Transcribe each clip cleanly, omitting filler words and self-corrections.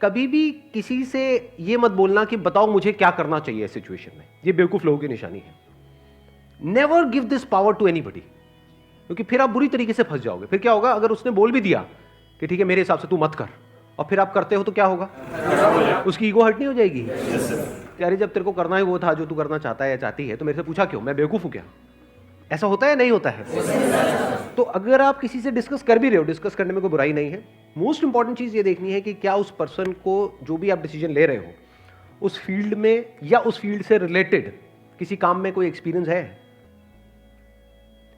कभी भी किसी से ये मत बोलना कि बताओ मुझे क्या करना चाहिए इस सिचुएशन में, ये बेवकूफ लोगों की निशानी है। Never give this power to anybody, क्योंकि फिर आप बुरी तरीके से फंस जाओगे। फिर क्या होगा, अगर उसने बोल भी दिया कि ठीक है मेरे हिसाब से तू मत कर, और फिर आप करते हो तो क्या होगा, उसकी ईगो हर्ट नहीं हो जाएगी? यार जब तेरे को करना ही वो था जो तू करना चाहता है या चाहती है, तो मेरे से पूछा क्यों, मैं बेवकूफ हूं क्या? ऐसा होता है नहीं होता है? तो अगर आप किसी से डिस्कस कर भी रहे हो, डिस्कस करने में कोई बुराई नहीं है। मोस्ट इंपॉर्टेंट चीज ये देखनी है कि क्या उस पर्सन को जो भी आप डिसीजन ले रहे हो उस फील्ड में या उस फील्ड से रिलेटेड किसी काम में कोई एक्सपीरियंस है,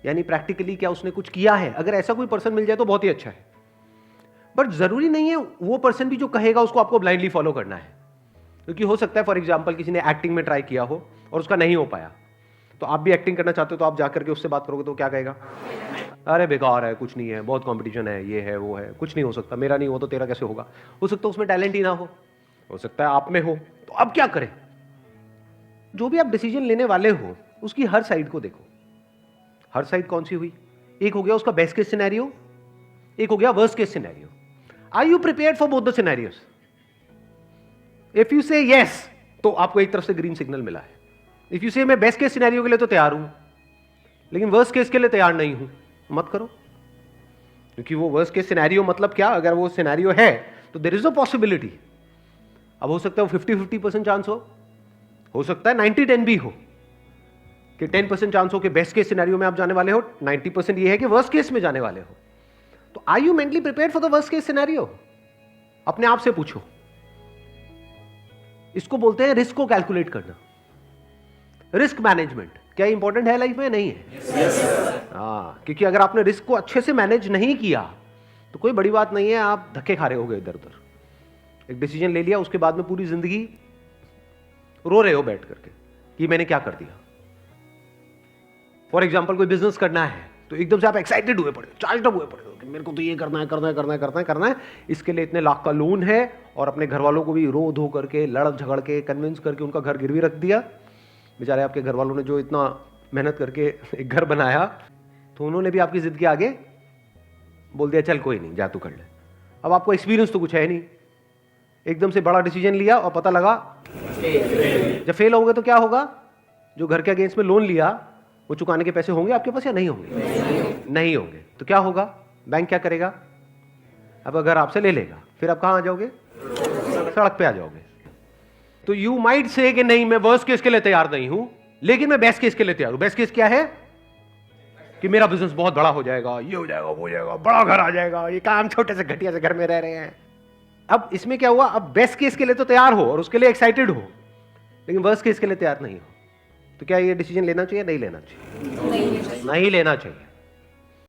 यानी प्रैक्टिकली क्या उसने कुछ किया है। अगर ऐसा कोई पर्सन मिल जाए तो बहुत ही अच्छा है, बट जरूरी नहीं है वो पर्सन भी जो कहेगा उसको आपको ब्लाइंडली फॉलो करना है। क्योंकि हो सकता है फॉर एग्जांपल किसी ने एक्टिंग में ट्राई किया हो और उसका नहीं हो पाया, तो आप भी एक्टिंग करना चाहते हो, तो आप जाकर के उससे बात करोगे तो क्या कहेगा, अरे बेकार है, कुछ नहीं है, बहुत कंपटीशन है, ये है वो है, कुछ नहीं हो सकता, मेरा नहीं हो तो तेरा कैसे होगा। हो सकता है उसमें टैलेंट ही ना हो सकता है आप में हो, तो अब क्या करें। जो भी आप डिसीजन लेने वाले हो उसकी हर साइड को देखो। हर साइड कौन सी हुई, एक हो गया उसका बेस्ट केस सिनेरियो, एक हो गया worst case scenario. Are you prepared for both the scenarios? If you say yes, तो आपको एक तरफ से ग्रीन सिग्नल मिला है। इफ यू से मैं बेस्ट केस सिनेरियो के लिए तो तैयार हूं, लेकिन वर्स्ट केस के लिए तैयार नहीं हूं, मत करो। क्योंकि वो वर्स्ट केस सिनेरियो मतलब क्या, अगर वो सिनेरियो है तो देयर इज अ पॉसिबिलिटी। अब हो सकता है वो 50-50% चांस हो सकता है 90-10 भी हो, कि 10% चांस हो कि बेस्ट केस सिनेरियो में आप जाने वाले हो, 90% ये है कि वर्स्ट केस में जाने वाले हो। तो are you mentally prepared for the worst case scenario? अपने आप से पूछो। इसको बोलते हैं रिस्क को कैलकुलेट करना, रिस्क मैनेजमेंट। क्या इंपॉर्टेंट है लाइफ में? नहीं है। हाँ, क्योंकि अगर आपने रिस्क को अच्छे से मैनेज नहीं किया तो कोई बड़ी बात नहीं है, आप धक्के खा रहे होगे इधर उधर। एक डिसीजन ले लिया, उसके बाद में पूरी जिंदगी रो रहे हो बैठ करके कि मैंने क्या कर दिया। फॉर एग्जाम्पल कोई बिजनेस करना है तो एकदम से आप एक्साइटेड हुए पड़े, चार्ज अप हुए पड़े हो कि मेरे को तो ये करना है, इसके लिए इतने लाख का लोन है, और अपने घर वालों को भी रो धो करके लड़ झगड़ के कन्विंस करके उनका घर गिरवी रख दिया। बेचारे आपके घर वालों ने जो इतना मेहनत करके एक घर बनाया, तो उन्होंने भी आपकी जिद के आगे बोल दिया चल कोई नहीं, जा तू कर ले। अब आपको एक्सपीरियंस तो कुछ है नहीं, एकदम से बड़ा डिसीजन लिया और पता लगा जब फेल होगे तो क्या होगा, जो घर के अगेंस्ट में लोन लिया वो चुकाने के पैसे होंगे आपके पास या नहीं होंगे? नहीं होंगे। तो क्या होगा, बैंक क्या करेगा, अब अगर आपसे ले लेगा, फिर आप कहां आ जाओगे, सड़क पे आ जाओगे। तो यू माइट से कि नहीं मैं वर्स्ट केस के लिए तैयार नहीं हूं, लेकिन मैं बेस्ट केस के लिए तैयार हूं। बेस्ट केस क्या है कि मेरा बिजनेस बहुत बड़ा हो जाएगा, ये हो जाएगा, वो हो जाएगा, बड़ा घर आ जाएगा, ये काम छोटे से घटिया से घर में रह रहे हैं। अब इसमें क्या हुआ, अब बेस्ट केस के लिए तो तैयार हो और उसके लिए एक्साइटेड हो, लेकिन वर्स्ट केस के लिए तैयार नहीं हो। तो क्या ये डिसीजन लेना चाहिए, नहीं लेना चाहिए? नहीं लेना चाहिए।